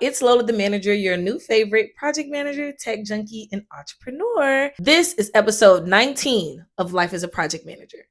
It's Lola the Manager, your new favorite project manager, tech junkie, and entrepreneur. This is episode 19 of Life as a Project Manager.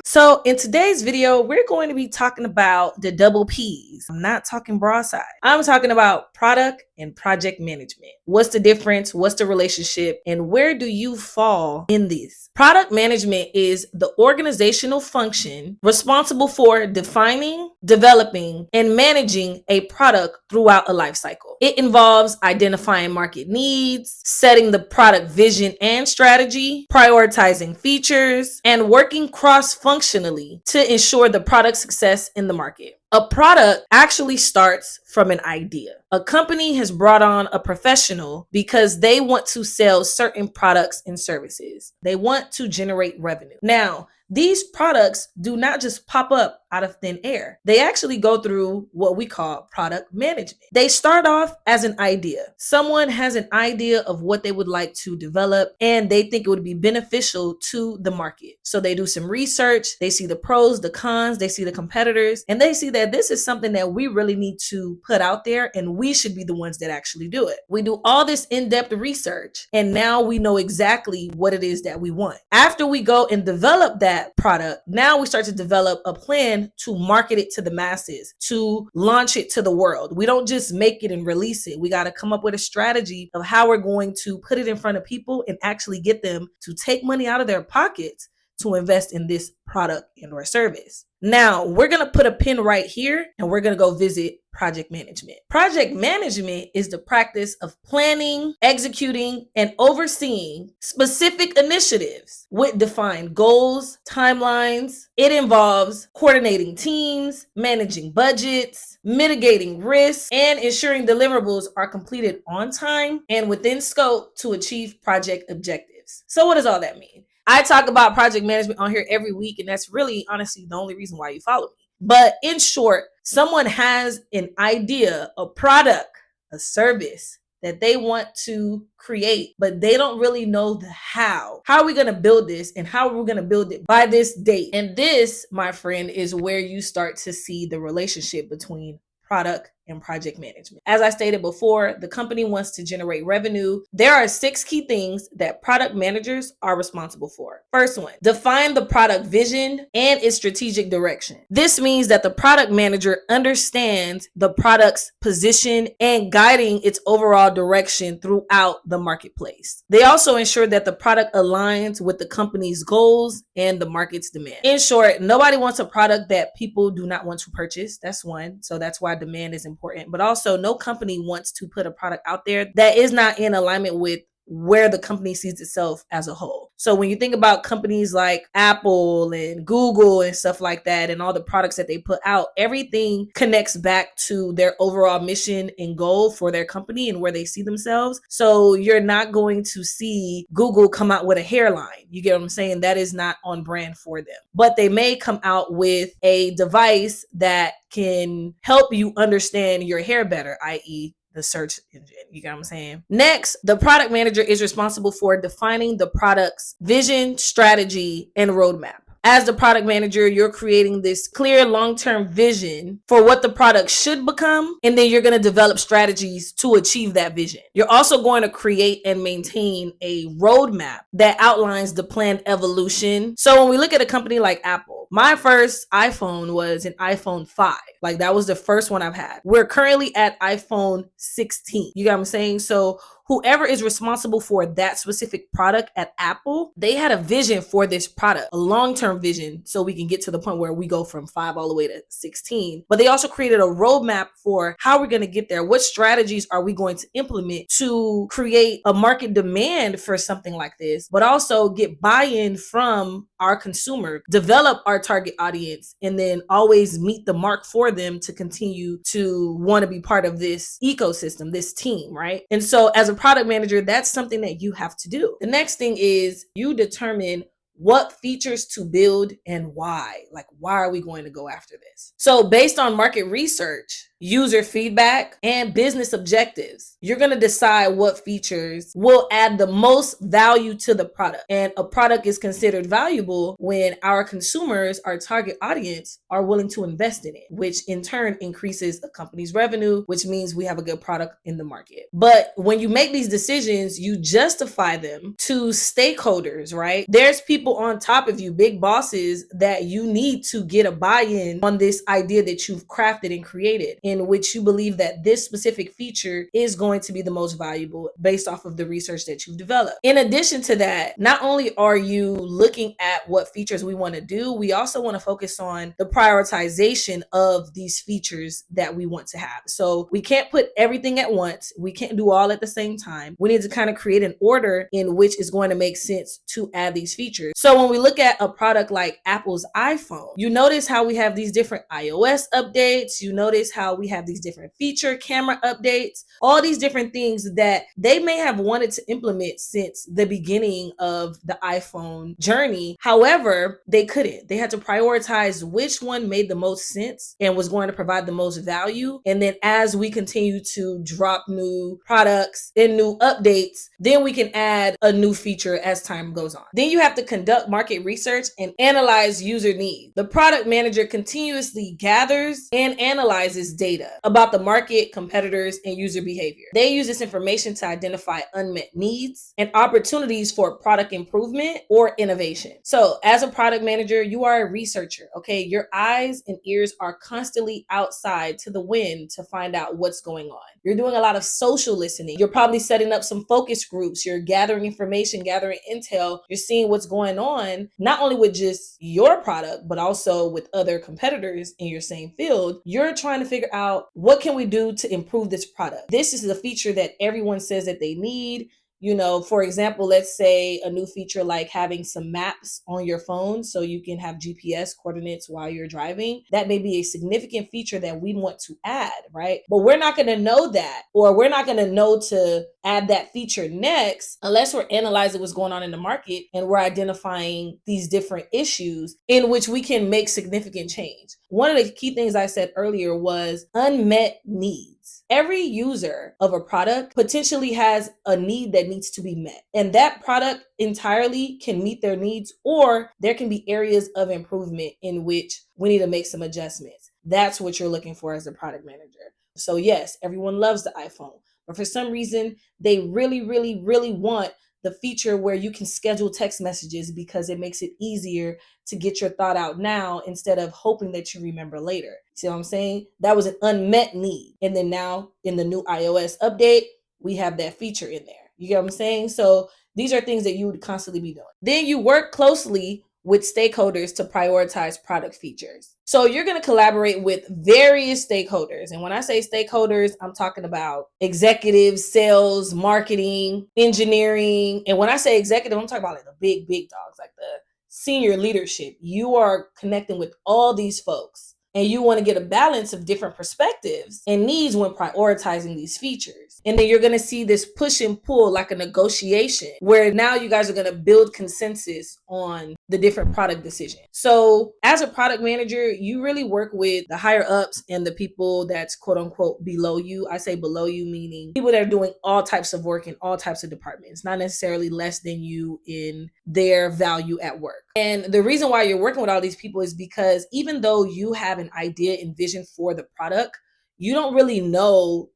So in today's video, we're going to be talking about the double P's. I'm not talking broadside. I'm talking about product and project management. What's the difference? What's the relationship? And where do you fall in this? Product management is the organizational function responsible for defining, developing, and managing a product throughout a life cycle. It involves identifying market needs, setting the product vision and strategy, prioritizing features, and working cross-functionally to ensure the product success in the market. A product actually starts from an idea. A company has brought on a professional because they want to sell certain products and services. They want to generate revenue. Now, these products do not just pop up out of thin air. They actually go through what we call product management. They start off as an idea. Someone has an idea of what they would like to develop and they think it would be beneficial to the market. So they do some research, they see the pros, the cons, they see the competitors, and they see that this is something that we really need to put out there and we should be the ones that actually do it. We do all this in-depth research and now we know exactly what it is that we want. After we go and develop that product, now we start to develop a plan to market it to the masses, to launch it to the world. We don't just make it and release it. We got to come up with a strategy of how we're going to put it in front of people and actually get them to take money out of their pockets to invest in this product and or service. Now, we're going to put a pin right here and we're going to go visit project management. Project management is the practice of planning, executing, and overseeing specific initiatives with defined goals, timelines. It involves coordinating teams, managing budgets, mitigating risks, and ensuring deliverables are completed on time and within scope to achieve project objectives. So what does all that mean? I talk about project management on here every week, and that's really honestly the only reason why you follow me. But in short, someone has an idea, a product, a service that they want to create, but they don't really know the how. How are we going to build this and how are we going to build it by this date? And this, my friend, is where you start to see the relationship between product and project management. As I stated before, the company wants to generate revenue. There are 6 key things that product managers are responsible for. First one, define the product vision and its strategic direction. This means that the product manager understands the product's position and guiding its overall direction throughout the marketplace. They also ensure that the product aligns with the company's goals and the market's demand. In short, nobody wants a product that people do not want to purchase. That's one. So that's why demand is important. But also, no company wants to put a product out there that is not in alignment with where the company sees itself as a whole. So when you think about companies like Apple and Google and stuff like that, and all the products that they put out, everything connects back to their overall mission and goal for their company and where they see themselves. So you're not going to see Google come out with a hairline. You get what I'm saying? That is not on brand for them. But they may come out with a device that can help you understand your hair better, i.e., the search engine. You get what I'm saying? Next, the product manager is responsible for defining the product's vision, strategy, and roadmap. As the product manager, you're creating this clear long-term vision for what the product should become, and then you're going to develop strategies to achieve that vision. You're also going to create and maintain a roadmap that outlines the planned evolution. So when we look at a company like Apple, my first iPhone was an iPhone 5. Like that was the first one I've had. We're currently at iPhone 16. You get what I'm saying? So whoever is responsible for that specific product at Apple, they had a vision for this product, a long-term vision, so we can get to the point where we go from 5 all the way to 16. But they also created a roadmap for how we're going to get there. What strategies are we going to implement to create a market demand for something like this, but also get buy-in from our consumer, develop our target audience, and then always meet the mark for them to continue to want to be part of this ecosystem, this team, right? And so as a product manager, that's something that you have to do. The next thing is you determine what features to build and why. Like, why are we going to go after this? So based on market research, user feedback, and business objectives. You're going to decide what features will add the most value to the product. And a product is considered valuable when our consumers, our target audience, are willing to invest in it, which in turn increases a company's revenue, which means we have a good product in the market. But when you make these decisions, you justify them to stakeholders, right? There's people on top of you, big bosses, that you need to get a buy-in on this idea that you've crafted and created, in which you believe that this specific feature is going to be the most valuable based off of the research that you've developed. In addition to that, not only are you looking at what features we want to do, we also want to focus on the prioritization of these features that we want to have. So we can't put everything at once. We can't do all at the same time. We need to kind of create an order in which is going to make sense to add these features. So when we look at a product like Apple's iPhone, you notice how we have these different iOS updates. You notice how we have these different feature camera updates, all these different things that they may have wanted to implement since the beginning of the iPhone journey. However, they couldn't. They had to prioritize which one made the most sense and was going to provide the most value. And then as we continue to drop new products and new updates, then we can add a new feature as time goes on. Then you have to conduct market research and analyze user needs. The product manager continuously gathers and analyzes data about the market, competitors, and user behavior. They use this information to identify unmet needs and opportunities for product improvement or innovation. So as a product manager, you are a researcher, okay? Your eyes and ears are constantly outside to the wind to find out what's going on. You're doing a lot of social listening. You're probably setting up some focus groups. You're gathering information, gathering intel. You're seeing what's going on, not only with just your product, but also with other competitors in your same field. You're trying to figure out, what can we do to improve this product? This is a feature that everyone says that they need. You know, for example, let's say a new feature like having some maps on your phone so you can have GPS coordinates while you're driving. That may be a significant feature that we want to add, right? But we're not going to know that, or we're not going to know to add that feature next unless we're analyzing what's going on in the market and we're identifying these different issues in which we can make significant change. One of the key things I said earlier was unmet needs. Every user of a product potentially has a need that needs to be met, and that product entirely can meet their needs, or there can be areas of improvement in which we need to make some adjustments. That's what you're looking for as a product manager. So yes, everyone loves the iPhone, but for some reason, they really, really, really want the feature where you can schedule text messages because it makes it easier to get your thought out now instead of hoping that you remember later. See what I'm saying? That was an unmet need. And then now in the new iOS update, we have that feature in there. You get what I'm saying? So these are things that you would constantly be doing. Then you work closely with stakeholders to prioritize product features. So you're going to collaborate with various stakeholders. And when I say stakeholders, I'm talking about executives, sales, marketing, engineering. And when I say executive, I'm talking about like the big dogs, like the senior leadership. You are connecting with all these folks, and you want to get a balance of different perspectives and needs when prioritizing these features. And then you're going to see this push and pull, like a negotiation, where now you guys are going to build consensus on the different product decisions. So as a product manager, you really work with the higher ups and the people that's quote unquote below you. I say below you, meaning people that are doing all types of work in all types of departments, not necessarily less than you in their value at work. And the reason why you're working with all these people is because even though you have an idea and vision for the product, you don't really know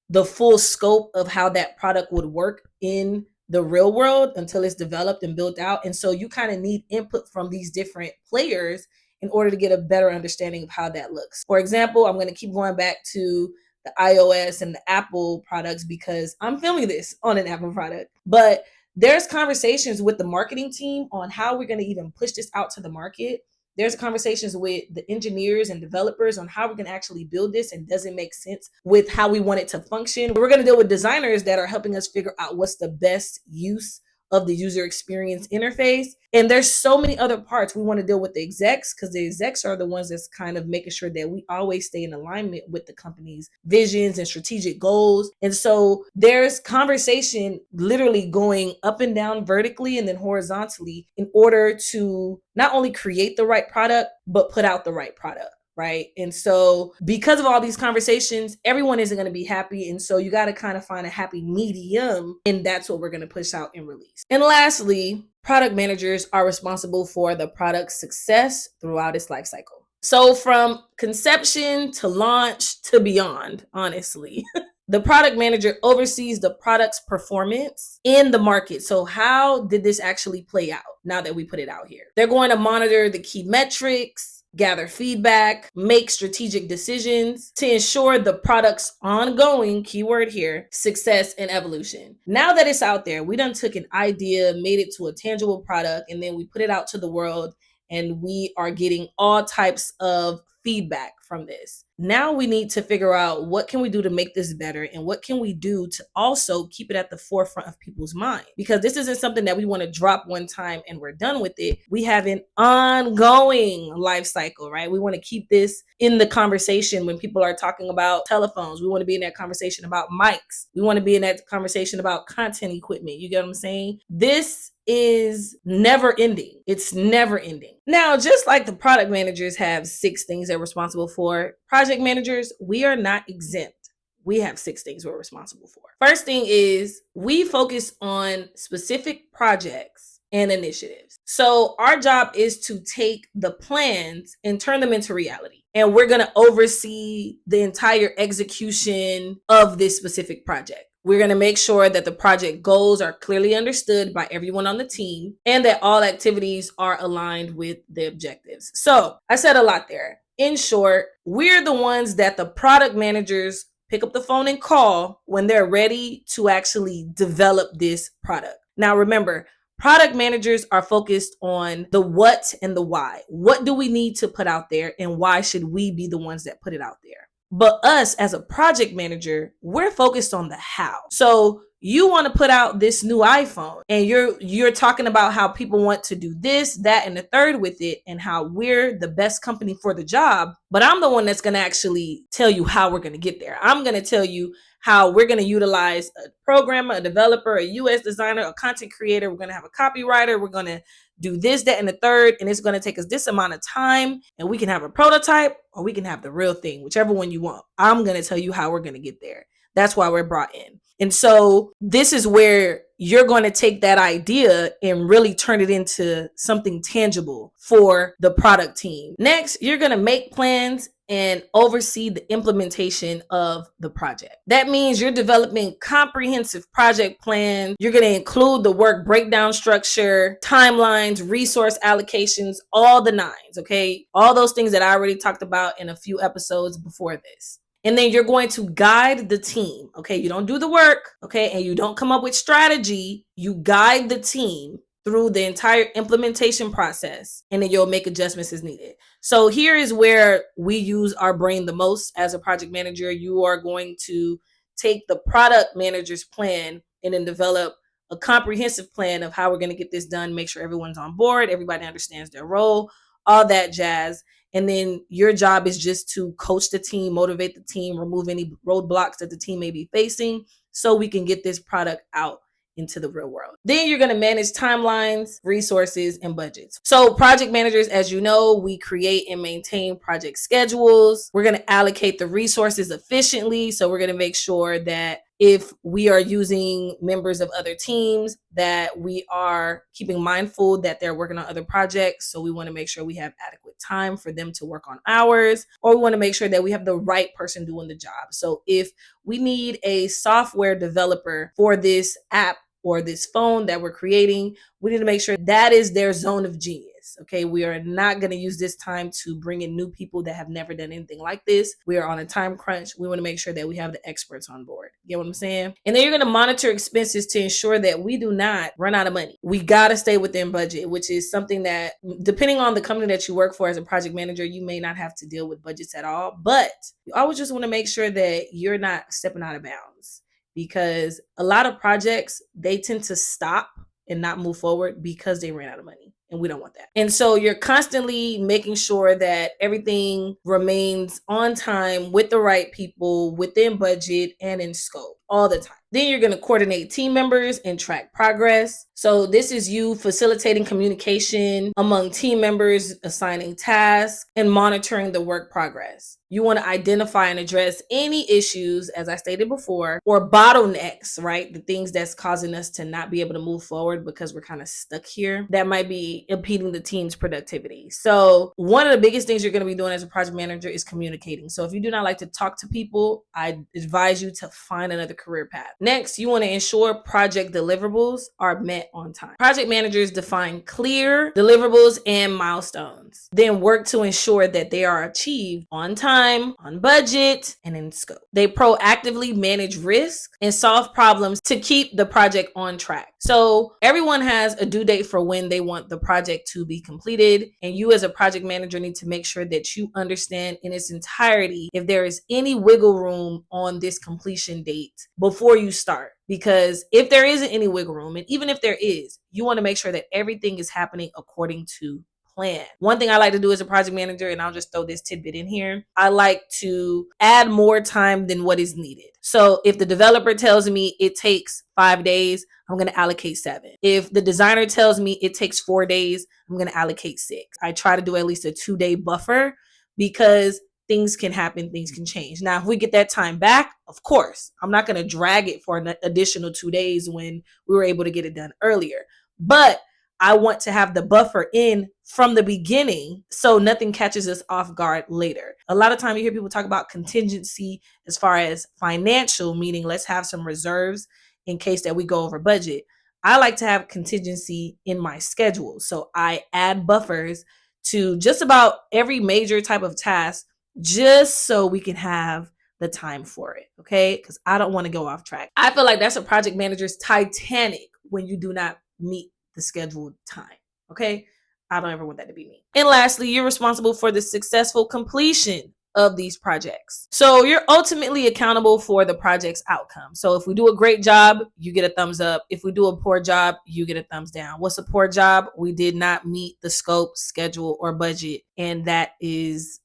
the full scope of how that product would work in the real world until it's developed and built out. And so you kind of need input from these different players in order to get a better understanding of how that looks. For example, I'm going to keep going back to the iOS and the Apple products because I'm filming this on an Apple product. But there's conversations with the marketing team on how we're going to even push this out to the market. There's conversations with the engineers and developers on how we're going to actually build this and does it make sense with how we want it to function. We're going to deal with designers that are helping us figure out what's the best use of the user experience interface. And there's so many other parts. We want to deal with the execs because the execs are the ones that's kind of making sure that we always stay in alignment with the company's visions and strategic goals. And so there's conversation literally going up and down vertically and then horizontally in order to not only create the right product, but put out the right product. right? And so because of all these conversations, everyone isn't going to be happy. And so you got to kind of find a happy medium, and that's what we're going to push out and release. And lastly, product managers are responsible for the product's success throughout its life cycle. So from conception to launch to beyond, honestly. The product manager oversees the product's performance in the market. So how did this actually play out now that we put it out here? They're going to monitor the key metrics, gather feedback, make strategic decisions to ensure the product's ongoing, keyword here, success and evolution. Now that it's out there, we done took an idea, made it to a tangible product, and then we put it out to the world, and we are getting all types of feedback from this. Now we need to figure out what can we do to make this better, and what can we do to also keep it at the forefront of people's mind, because this isn't something that we want to drop one time and we're done with it. We have an ongoing life cycle, right? We want to keep this in the conversation when people are talking about telephones. We want to be in that conversation about mics. We want to be in that conversation about content equipment. You get what I'm saying? This is never ending. It's never ending. Now, just like the product managers have 6 things they're responsible for, project managers, we are not exempt. We have 6 things we're responsible for. First thing is we focus on specific projects and initiatives. So our job is to take the plans and turn them into reality. And we're going to oversee the entire execution of this specific project. We're going to make sure that the project goals are clearly understood by everyone on the team and that all activities are aligned with the objectives. So I said a lot there. In short, we're the ones that the product managers pick up the phone and call when they're ready to actually develop this product. Now, remember, product managers are focused on the what and the why. What do we need to put out there, and why should we be the ones that put it out there? But us as a project manager, we're focused on the how. So you want to put out this new iPhone, and you're talking about how people want to do this, that, and the third with it, and how we're the best company for the job. But I'm the one that's going to actually tell you how we're going to get there. I'm going to tell you how we're going to utilize a programmer, a developer, a UX designer, a content creator. We're going to have a copywriter. We're going to do this, that, and the third, and it's going to take us this amount of time, and we can have a prototype or we can have the real thing, whichever one you want. I'm going to tell you how we're going to get there. That's why we're brought in. And so this is where you're going to take that idea and really turn it into something tangible for the product team. Next, you're going to make plans and oversee the implementation of the project. That means you're developing comprehensive project plans. You're going to include the work breakdown structure, timelines, resource allocations, all the nines, okay? All those things that I already talked about in a few episodes before this. And then you're going to guide the team, okay? You don't do the work, okay? And you don't come up with strategy. You guide the team through the entire implementation process, and then you'll make adjustments as needed. So here is where we use our brain the most as a project manager. You are going to take the product manager's plan and then develop a comprehensive plan of how we're going to get this done, make sure everyone's on board, everybody understands their role, all that jazz. And then your job is just to coach the team, motivate the team, remove any roadblocks that the team may be facing so we can get this product out into the real world. Then you're going to manage timelines, resources, and budgets. So project managers, as you know, we create and maintain project schedules. We're going to allocate the resources efficiently. So we're going to make sure that if we are using members of other teams, that we are keeping mindful that they're working on other projects. So we want to make sure we have adequate time for them to work on ours, or we want to make sure that we have the right person doing the job. So if we need a software developer for this app or this phone that we're creating, we need to make sure that is their zone of genius. Okay, we are not going to use this time to bring in new people that have never done anything like this. We are on a time crunch. We want to make sure that we have the experts on board. You get what I'm saying? And then you're going to monitor expenses to ensure that we do not run out of money. We got to stay within budget, which is something that, depending on the company that you work for as a project manager, you may not have to deal with budgets at all. But you always just want to make sure that you're not stepping out of bounds, because a lot of projects, they tend to stop and not move forward because they ran out of money. And we don't want that. And so you're constantly making sure that everything remains on time with the right people, within budget and in scope. all the time. Then you're going to coordinate team members and track progress. So this is you facilitating communication among team members, assigning tasks, and monitoring the work progress. You want to identify and address any issues, as I stated before, or bottlenecks, right? The things that's causing us to not be able to move forward because we're kind of stuck here that might be impeding the team's productivity. So one of the biggest things you're going to be doing as a project manager is communicating. So if you do not like to talk to people, I advise you to find another career path. Next, you want to ensure project deliverables are met on time. Project managers define clear deliverables and milestones, then work to ensure that they are achieved on time, on budget, and in scope. They proactively manage risk and solve problems to keep the project on track. So everyone has a due date for when they want the project to be completed, and you as a project manager need to make sure that you understand in its entirety if there is any wiggle room on this completion date before you start. Because if there isn't any wiggle room, and even if there is, you want to make sure that everything is happening according to plan. One thing I like to do as a project manager, and I'll just throw this tidbit in here, I like to add more time than what is needed. So if the developer tells me it takes 5 days, I'm going to allocate 7. If the designer tells me it takes 4 days, I'm going to allocate 6. I try to do at least a 2-day buffer because things can happen, things can change. Now, if we get that time back, of course, I'm not going to drag it for an additional 2 days when we were able to get it done earlier. But I want to have the buffer in from the beginning so nothing catches us off guard later. A lot of time you hear people talk about contingency as far as financial, meaning let's have some reserves in case that we go over budget. I like to have contingency in my schedule. So I add buffers to just about every major type of task just so we can have the time for it, okay? Because I don't want to go off track. I feel like that's a project manager's Titanic when you do not meet the scheduled time, okay? I don't ever want that to be me. And lastly, you're responsible for the successful completion of these projects. So you're ultimately accountable for the project's outcome. So if we do a great job, you get a thumbs up. If we do a poor job, you get a thumbs down. What's a poor job? We did not meet the scope, schedule, or budget. And that is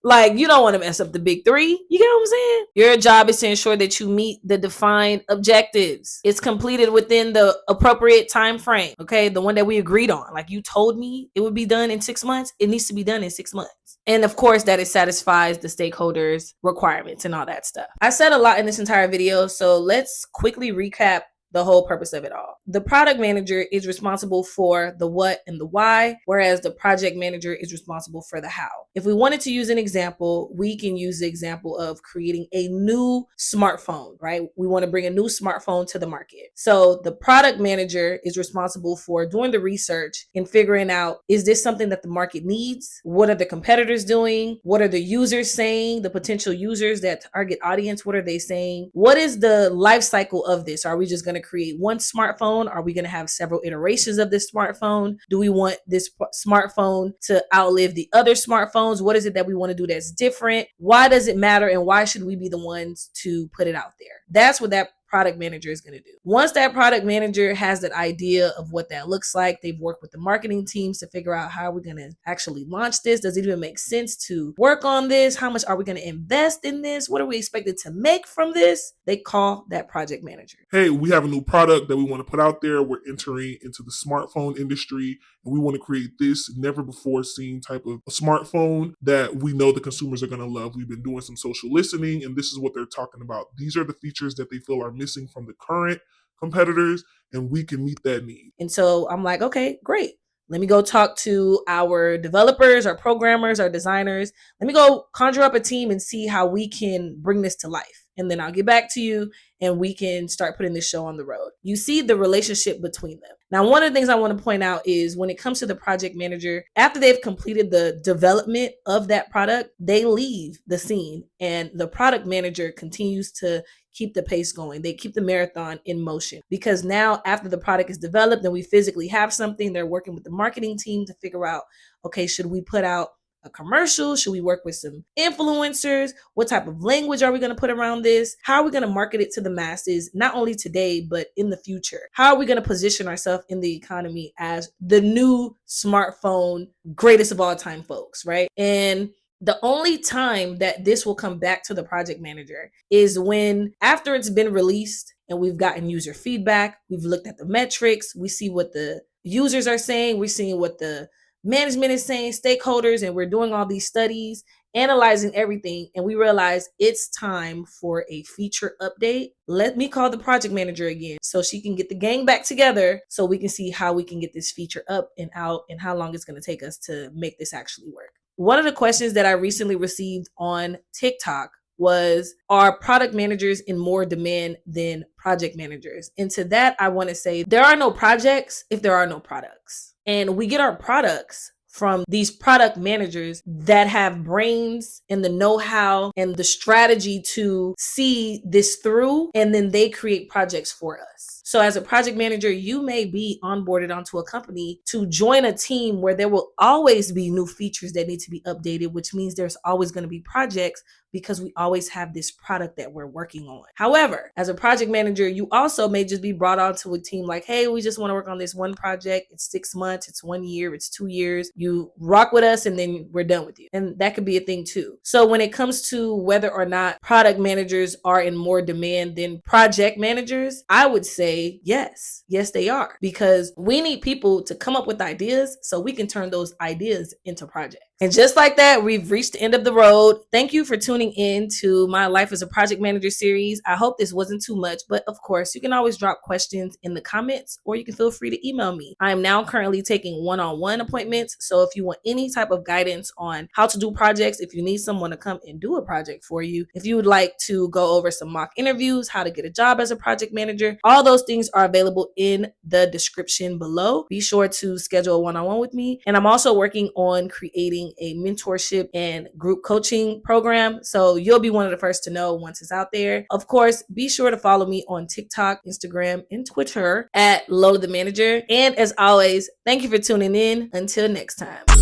like, you don't want to mess up the big 3. You get what I'm saying? Your job is to ensure that you meet the defined objectives. It's completed within the appropriate time frame, okay? The one that we agreed on. Like you told me it would be done in 6 months. It needs to be done in 6 months. And of course, that it satisfies the stakeholders' requirements and all that stuff. I said a lot in this entire video, so let's quickly recap the whole purpose of it all. The product manager is responsible for the what and the why, whereas the project manager is responsible for the how. If we wanted to use an example, we can use the example of creating a new smartphone, right? We want to bring a new smartphone to the market. So the product manager is responsible for doing the research and figuring out, is this something that the market needs? What are the competitors doing? What are the users saying? The potential users, that target audience, what are they saying? What is the life cycle of this? Are we just going to create one smartphone? Are we going to have several iterations of this smartphone? Do we want this smartphone to outlive the other smartphones? What is it that we want to do that's different? Why does it matter? And why should we be the ones to put it out there? That's what that product manager is going to do. Once that product manager has that idea of what that looks like, they've worked with the marketing teams to figure out how we're going to actually launch this. Does it even make sense to work on this? How much are we going to invest in this? What are we expected to make from this? They call that project manager. Hey, we have a new product that we want to put out there. We're entering into the smartphone industry, and we want to create this never before seen type of smartphone that we know the consumers are going to love. We've been doing some social listening, and this is what they're talking about. These are the features that they feel are missing from the current competitors, and we can meet that need. And so I'm like, okay, great. Let me go talk to our developers, our programmers, our designers. Let me go conjure up a team and see how we can bring this to life. And then I'll get back to you and we can start putting this show on the road. You see the relationship between them. Now, one of the things I want to point out is when it comes to the project manager, after they've completed the development of that product, they leave the scene and the product manager continues to keep the pace going. They keep the marathon in motion because now after the product is developed and we physically have something, they're working with the marketing team to figure out, okay, should we put out a commercial? Should we work with some influencers? What type of language are we going to put around this? How are we going to market it to the masses, not only today, but in the future? How are we going to position ourselves in the economy as the new smartphone greatest of all time folks, right? And The only time that this will come back to the project manager is when, after it's been released and we've gotten user feedback, we've looked at the metrics, we see what the users are saying, we're seeing what the management is saying, stakeholders, and we're doing all these studies, analyzing everything, and we realize it's time for a feature update. Let me call the project manager again so she can get the gang back together so we can see how we can get this feature up and out and how long it's going to take us to make this actually work. One of the questions that I recently received on TikTok was, are product managers in more demand than project managers? And to that, I want to say there are no projects if there are no products. And we get our products from these product managers that have brains and the know-how and the strategy to see this through, and then they create projects for us. So as a project manager, you may be onboarded onto a company to join a team where there will always be new features that need to be updated, which means there's always going to be projects because we always have this product that we're working on. However, as a project manager, you also may just be brought onto a team like, hey, we just want to work on this one project. It's 6 months, it's 1 year, it's 2 years. You rock with us and then we're done with you. And that could be a thing too. So when it comes to whether or not product managers are in more demand than project managers, I would say yes. Yes, they are. Because we need people to come up with ideas so we can turn those ideas into projects. And just like that, we've reached the end of the road. Thank you for tuning in to my Life as a Project Manager series. I hope this wasn't too much, but of course, you can always drop questions in the comments or you can feel free to email me. I am now currently taking one-on-one appointments. So if you want any type of guidance on how to do projects, if you need someone to come and do a project for you, if you would like to go over some mock interviews, how to get a job as a project manager, all those things are available in the description below. Be sure to schedule a one-on-one with me. And I'm also working on creating a mentorship and group coaching program. So you'll be one of the first to know once it's out there. Of course, be sure to follow me on TikTok, Instagram, and Twitter at Lola the Manager. And as always, thank you for tuning in. Until next time.